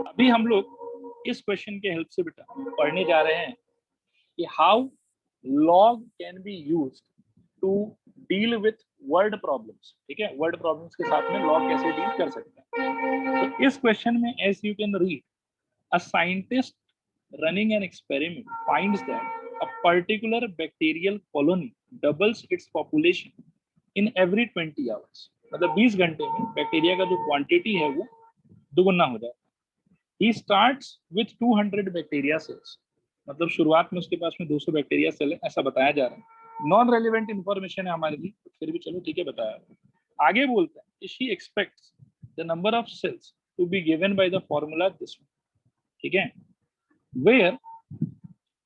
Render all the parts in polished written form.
अभी हम लोग इस क्वेश्चन के हेल्प से बेटा पढ़ने जा रहे हैं कि how log can be used to deal with word problems. ठीक है, वर्ड प्रॉब्लम्स के साथ में लॉग कैसे डील कर सकते हैं। तो इस क्वेश्चन में as you can read, a scientist running an experiment finds that a particular bacterial colony doubles its population in every 20 hours। मतलब 20 घंटे में बैक्टीरिया का जो क्वांटिटी है वो दुगुना हो जाता है। He starts with 200 bacteria cells. मतलब शुरुआत में उसके पास में 200 बैक्टीरिया सेल है, ऐसा बताया जा रहा है। नॉन रेलिवेंट इंफॉर्मेशन है हमारे लिए, फिर भी चलो ठीक है बताया। आगे बोलता है कि she expects the number of cells to be given by the formula this one। ठीक है, where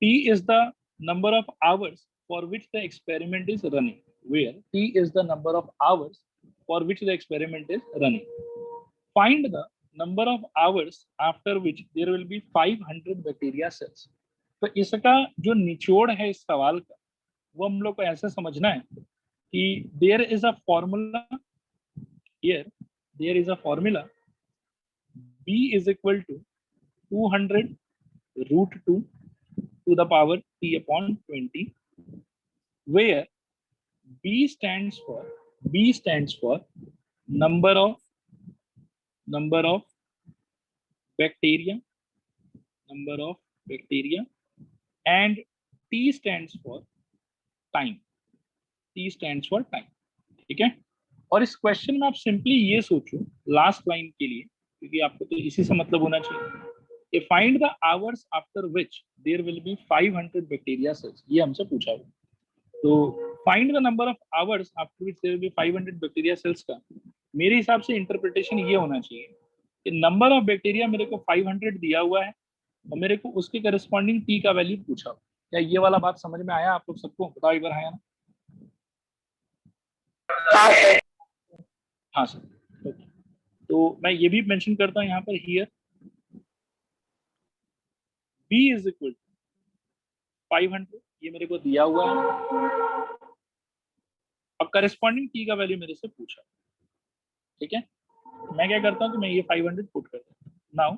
t is the number of hours for which the experiment is running, where t is the number of hours for which the experiment is running। Find the number of hours after which there will be 500 bacteria cells। तो इसका जो निचोड़ है इस सवाल का, वो हम लोग को ऐसे समझना है कि there is a formula here, there is a formula b is equal to 200 root 2 to the power t upon 20, where b stands for number of bacteria, and t stands for time, ठीक है। और इस question में आप simply ये सोचो last line के लिए, क्योंकि आपको तो इसी से मतलब होना चाहिए, find the hours after which there will be 500 bacteria cells, ये हमसे पूछा हुआ। तो find the number of hours after which there will be 500 bacteria cells का मेरे हिसाब से इंटरप्रिटेशन ये होना चाहिए कि नंबर ऑफ बैक्टीरिया मेरे को 500 दिया हुआ है और मेरे को उसके करस्पॉन्डिंग टी का वैल्यू पूछा। क्या ये वाला बात समझ में आया आप लोग सबको? बताओ एक बार। आया ना? हाँ सर। तो मैं ये भी मेंशन करता हूँ यहाँ पर, here b is equal to 500, ये मेरे को दिया हुआ है और करस्पॉन्डिंग t का वैल्यू मेरे से पूछा। ठीक है, मैं क्या करता हूँ कि मैं ये 500 पुट करता हूँ। Now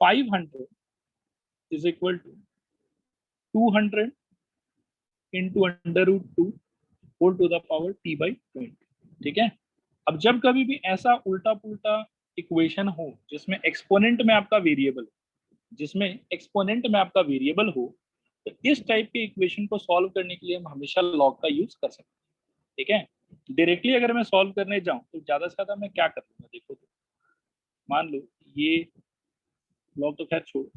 500 is equal to 200 into under root 2 whole to the power t by 20। ठीक है, अब जब कभी भी ऐसा उल्टा पुल्टा इक्वेशन हो जिसमें एक्सपोनेंट में आपका वेरिएबल हो, तो इस टाइप के इक्वेशन को सॉल्व करने के लिए हम हमेशा लॉग का यूज कर सकते हैं। ठीक है, डायरेक्टली अगर मैं सॉल्व करने जाऊं तो ज्यादा से ज्यादा मैं क्या कर लूंगा, देखो तो मान लो ये लॉग तो खैर छोड़ो,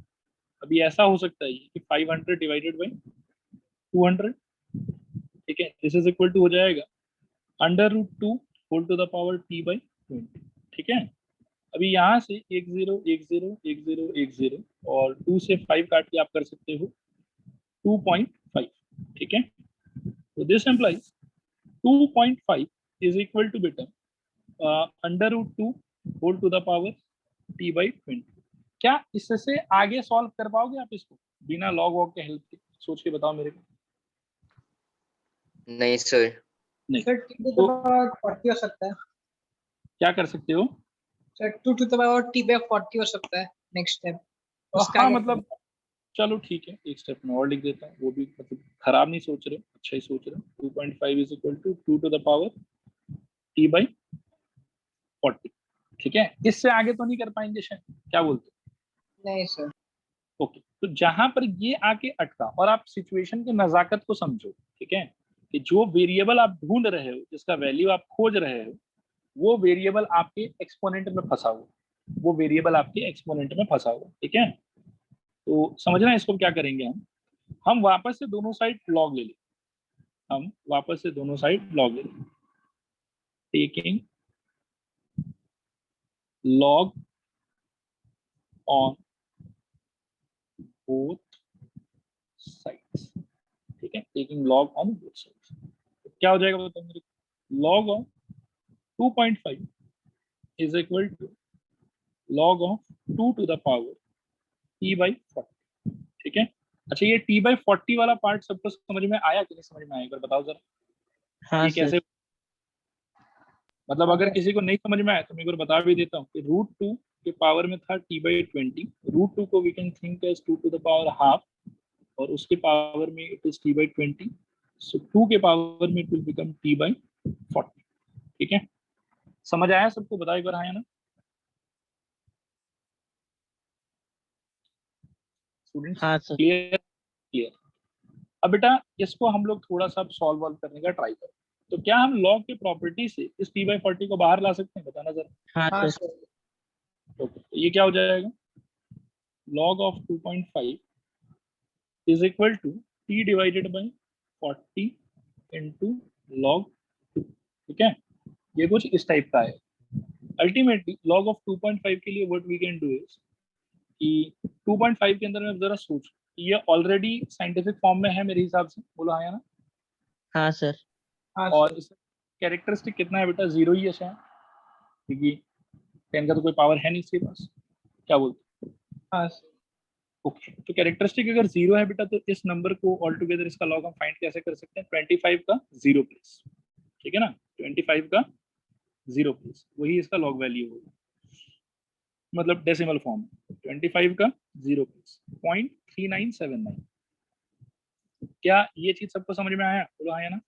अभी ऐसा हो सकता है कि 500 डिवाइडेड बाई 200, ठीक है, दिस इज इक्वल टू हो जाएगा under root 2 whole to the power t by 20। ठीक है, अभी यहाँ से 1 0 1 0 1 0 1 0 और 2 से 5 काट के आप कर सकते हो 2.5। ठीक है, तो this implies 2.5 is equal to बेटा under root 2 whole to the power t by 20। क्या इससे आगे सॉल्व कर पाओगे आप इसको बिना लॉग वॉग के हेल्प के? सोच के बताओ मेरे को। नहीं सर। नहीं सर 2 to the power 40 हो सकता है। क्या कर सकते हो sir 2 to the power t by 40 हो सकता है नेक्स्ट स्टेप। हाँ मतलब चलो ठीक है, एक स्टेप में और लिख देता हूँ, वो भी मतलब खराब नहीं सोच रहे, अच्छा ही सोच रहे। 2.5 is equal to 2 to the power t by 40। ठीक है, इससे आगे तो नहीं कर पाएंगे शायद, क्या बोलते? नहीं सर। ओके, तो जहां पर ये आके अटका और आप सिचुएशन की नजाकत को समझो। ठीक है, कि जो वेरिएबल आप ढूंढ रहे हो, जिसका वैल्यू आप खोज रहे हो, वो वेरिएबल आपके एक्सपोनेंट में फंसा हुआ, ठीक है। तो समझना इसको क्या करेंगे हम वापस से दोनों साइड लॉग ले लें, taking log on both sides. ठीक है, taking log on both sides, तो क्या हो जाएगा बताओ मेरे को? Log of 2.5 is equal to log of 2 to the power t by 40। ठीक है, अच्छा ये t बाई 40 वाला पार्ट सबको समझ में आया कि नहीं समझ में आया, एक बार बताओ जरा। हाँ ये कैसे? मतलब अगर किसी को नहीं समझ में आया तो मैं एक बार बता भी देता हूँ कि √2 के पावर में था t/20, √2 को we can think as 2 to the power half, और उसके पावर में इट इज t/20, सो 2 के पावर में इट विल बिकम t/40। ठीक है, समझ आया सबको? बताओ एक बार, आया ना स्टूडेंट्स? हाँ सर। क्लियर? क्लियर। अब बेटा इसको हम लोग थोड़ा सा सॉल्व वॉल्व करने का ट्राई करें, तो क्या हम लॉग के प्रॉपर्टी से इस t/40 को बाहर ला सकते हैं? बताना जरा। हाँ हाँ सर। सर। ओके, तो ये क्या हो जाएगा? log of 2.5 is equal to t divided by 40 into log 2। ठीक है, ये कुछ इस टाइप का है। अल्टीमेटली log of 2.5 के लिए what we can do is कि 2.5 के अंदर में जरा सोच, ये ऑलरेडी साइंटिफिक फॉर्म में है मेरे हिसाब से, बोलो हाँ या ना? हाँ सर। हाँ और सर। इसका कैरेक्टरिस्टिक कितना है बेटा? 0 ही है शायद, क्योंकि 10 का तो कोई पावर है नहीं इसके पास। क्या बोलते? हाँ सर। ओके, तो कैरेक्टरिस्टिक अगर 0 है बेटा, तो इस नंबर को ऑल टुगेदर इसका लॉग हम फाइंड कैसे कर सकते हैं? 25 का 0 प्लेस, ठीक है ना, 25 का 0 प्लेस, वही इसका लॉग वैल्यू होगा, मतलब डेसिमल फॉर्म। 25 का 0 प्लेस 0.3979। क्या ये चीज सबको समझ में आया? बोलो हाँ या ना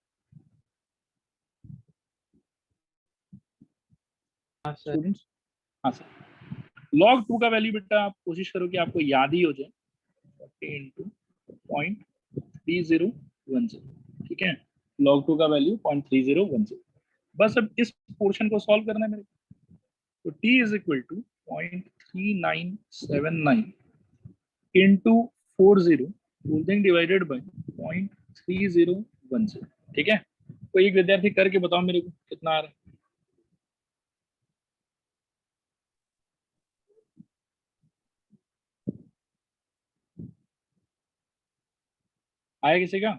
हाँ सर। स्टूडेंट्स? हाँ सर। log 2 का वैल्यू बेटा आप कोशिश करो कि आपको याद ही हो जाए, 40 इंटू 0.3010। ठीक है, log 2 का वैल्यू 0.3010। बस अब इस पोर्शन को सॉल्व करना है मेरे को। तो t is equal to 0.3979 into 40 holding divided by 0.3010। ठीक है, कोई एक विद्यार्थी करके बताओ मेरे को कितना आ रहा है? आया किसी का?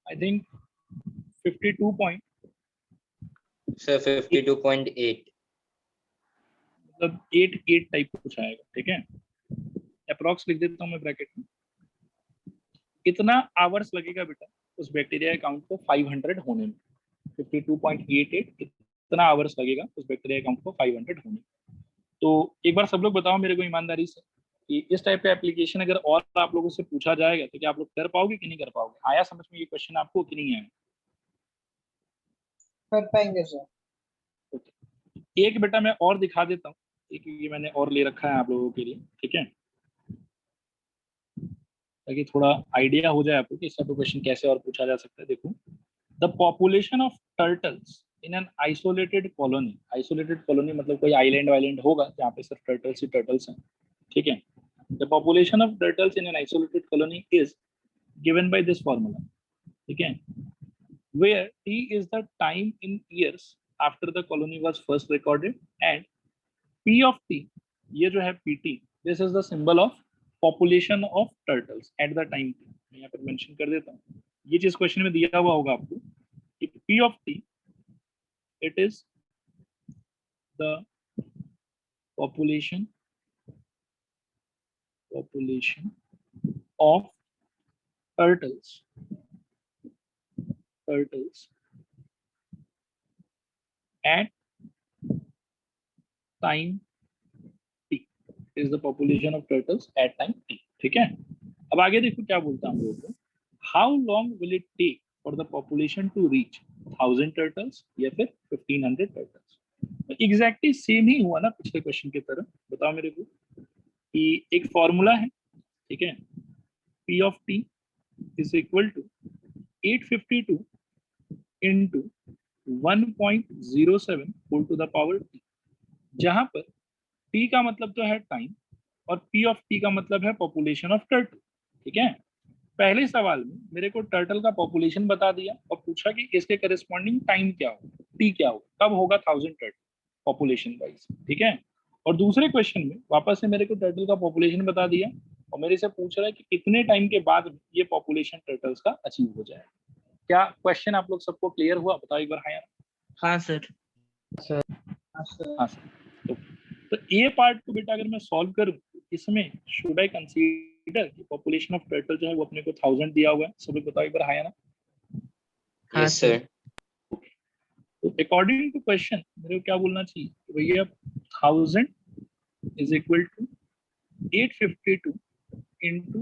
I think 52 point, sir 52.8। मतलब 8 टाइप कुछ आएगा। ठीक है, अप्रॉक्स लिख देता हूँ मैं ब्रैकेट में। कितना आवर्स लगेगा बेटा उस बैक्टीरिया अकाउंट को 500 होने में? 52.88 कितना आवर्स लगेगा उस बैक्टीरिया अकाउंट को 500 होने में? तो एक बार सब लोग बताओ मेरे को ईमानदारी से कि इस टाइप का एप्लीकेशन अगर और आप लोगों से पूछा जाएगा तो क्या आप लोग कर पाओगे कि नहीं कर पाओगे? आया समझ में ये क्वेश्चन आपको कि नहीं आया? कर पाएंगे सर। ओके, एक बेटा मैं और दिखा देता हूँ, एक ये मैंने और ले रखा है आप लोगों के लिए। ठीक है, ताकि थोड़ा आइडिया हो जाए आपको कि इस टाइप का क्वेश्चन कैसे और पूछा जा सकता है। देखो, the population of turtles in an isolated colony. Isolated colony मतलब कोई आइलैंड वाइलैंड होगा जहाँ पे सिर्फ टर्टल्स ही टर्टल्स हैं। ठीक है, the population of turtles in an isolated colony is given by this formula. ठीक है, where t is the time in years after the colony was first recorded and p of t, ये जो है pt, this is the symbol of population of turtles at the time t। मैं यहाँ पर mention कर देता हूँ, ये चीज क्वेश्चन में दिया हुआ होगा आपको कि p of t, it is the population of turtles at time t, is the population of turtles at time t। ठीक है, अब आगे देखो क्या बोलता है हम लोगों को, how long will it take for the population to reach 1000 turtles या फिर 1500 टर्टल्स। एग्जैक्टली सेम ही हुआ ना पिछले क्वेश्चन की तरह। बताओ मेरे को कि एक फॉर्मूला है, ठीक है, p of t is equal to 852 into 1.07 whole to the power t, जहां पर t का मतलब तो है टाइम और p ऑफ t का मतलब है पॉपुलेशन ऑफ टर्टल। ठीक है, पहले सवाल में मेरे को टर्टल का पॉपुलेशन बता दिया और पूछा कि इसके करस्पॉन्डिंग टाइम क्या हो, टी क्या हो, कब होगा 1000 टर्टल पॉपुलेशन वाइज। ठीक है, और दूसरे क्वेश्चन में वापस से मेरे को टर्टल का पॉपुलेशन बता दिया और मेरे से पूछ रहा है कि कितने टाइम के बाद ये पॉपुलेशन टर्टल्स का अचीव हो जाए। क्या क्वेश्चन आप लोग सबको क्लियर हुआ? बताओ एक बार हाँ यार। हाँ सर। हाँ सर। हाँ सर। तो तो ए पार्ट को बेटा अगर मैं सॉल्व करूं, इसमें शुड आई कंसीडर कि पॉपुलेशन ऑफ टर्टल जो है वो अपने को 1000 दिया हुआ है, सभी बताओ एक बार, हाँ या ना? हाँ Yes, sir. तो अकॉर्डिंग टू क्वेश्चन मेरे को क्या बोलना चाहिए कि भैया 1000 is equal to 852 into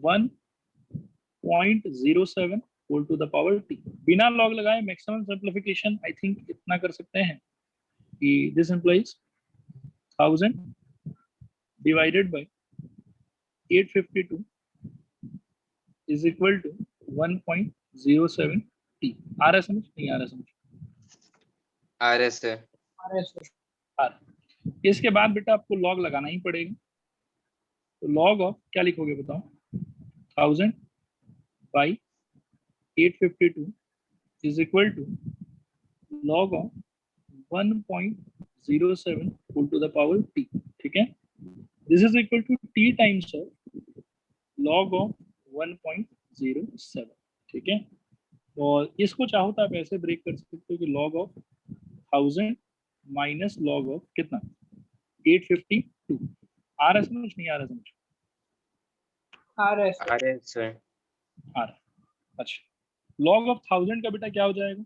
1.07 whole to the power T. बिना लॉग लगाए मैक्सिमम सिंप्लीफिकेशन आई थिंक इतना कर सकते हैं कि this implies 1000 divided by 852 is equal to 1.07 t। आ रहा है समझ? नहीं आ रहा समझ? RS, sir. अरे सर आ रहा। इसके बाद बेटा आपको लॉग लगाना ही पड़ेगा। तो लॉग ऑफ क्या लिखोगे बताओ? 1000 by 852 is equal to log of 1.07 whole to the power t। ठीक है, this is equal to t times of log of 1.07। ठीक है, और इसको चाहो तो आप ऐसे ब्रेक कर सकते हो कि log of 1000 minus log of कितना 852। आ रहा समझ? नहीं आ रहा समझ? अरे सर RS, sir. आ रहा। अच्छा, log of 1000 का बेटा क्या हो जाएगा?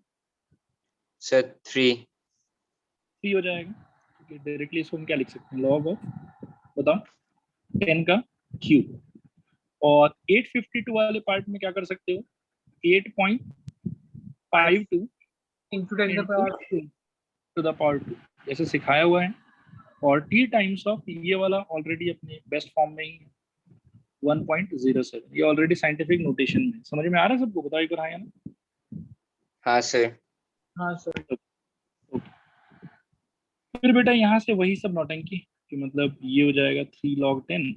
Sir, 3. 3 हो जाएगा। ठीक है, डायरेक्टली इसको हम क्या लिख सकते हैं? log of बताओ 10 का क्यूब। और 852 वाले पार्ट में क्या कर सकते हो? 8.52 into 10 the power 2 to the power 2 जैसे सिखाया हुआ है, और t टाइम्स ऑफ ये वाला ऑलरेडी अपने बेस्ट फॉर्म में ही है 1.07। ये ऑलरेडी साइंटिफिक नोटेशन में। समझ में आ रहा है सबको? बताओ एक बार, हाँ या ना? हाँ, sir. हाँ सर फिर बेटा यहाँ से वही सब नौटंकी कि मतलब ये हो जाएगा 3 log 10,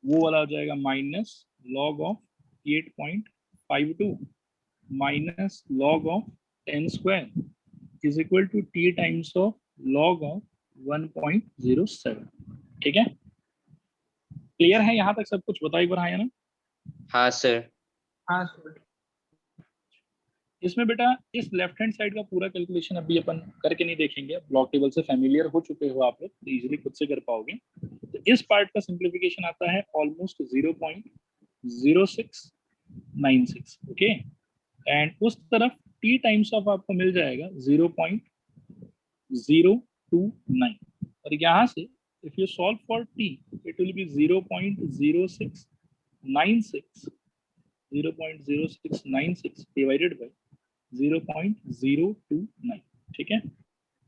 वो वाला हो जाएगा minus log of 8.52 minus log of 10 square is equal to t times of log of 1.07। ठीक है, क्लियर है यहाँ तक सब कुछ? बताओ एक बार, हाँ या ना? हाँ, sir. हाँ सर इसमें बेटा इस लेफ्ट हैंड साइड का पूरा कैलकुलेशन अभी अपन करके नहीं देखेंगे, ब्लॉक टेबल से फैमिलियर हो चुके हो आप लोग, तो इजीली खुद से कर पाओगे। तो इस पार्ट का सिंप्लीफिकेशन आता है ऑलमोस्ट 0.0696। ओके, एंड उस तरफ t टाइम्स ऑफ आपको मिल जाएगा 0.029, और यहाँ से if you solve for t it will be 0.0696 divided by 0.029। ठीक है,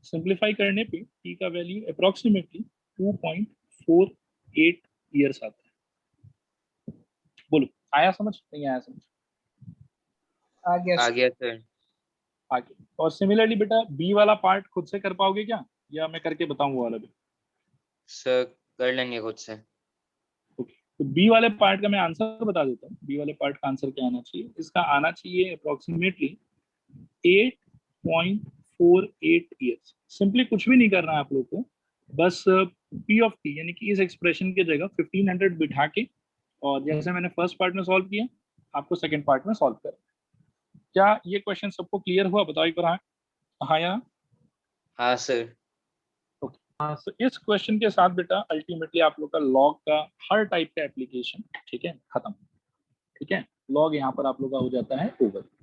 सिंप्लीफाई करने पे t का वैल्यू अप्रोक्सीमेटली 2.48 ईयर्स आता है। बोलो, आया समझ? नहीं आया समझ? आ गया आ सर गया, sir. आगे। और सिमिलरली बेटा b वाला पार्ट खुद से कर पाओगे क्या, या मैं करके बताऊं वो वाला भी? Sir, कर लेंगे खुद से. ओके, तो बी वाले पार्ट का मैं आंसर बता देता हूँ। बी वाले पार्ट का आंसर क्या आना चाहिए? इसका आना चाहिए अप्रोक्सीमेटली 8.48 ईयर्स। सिंपली कुछ भी नहीं करना है आप लोग को, बस p ऑफ t यानी कि इस एक्सप्रेशन की जगह 1500 बिठा के, और जैसे मैंने फर्स्ट पार्ट में सॉल्व किया आपको सेकंड पार्ट में सॉल्व करना। क्या ये क्वेश्चन सबको क्लियर हुआ? बताओ एक बार, हाँ हाँ या? हाँ, sir. हाँ, तो इस क्वेश्चन के साथ बेटा अल्टीमेटली आप लोग का लॉग का हर टाइप का एप्लीकेशन, ठीक है, खत्म। ठीक है, लॉग यहाँ पर आप लोग का हो जाता है ओवर।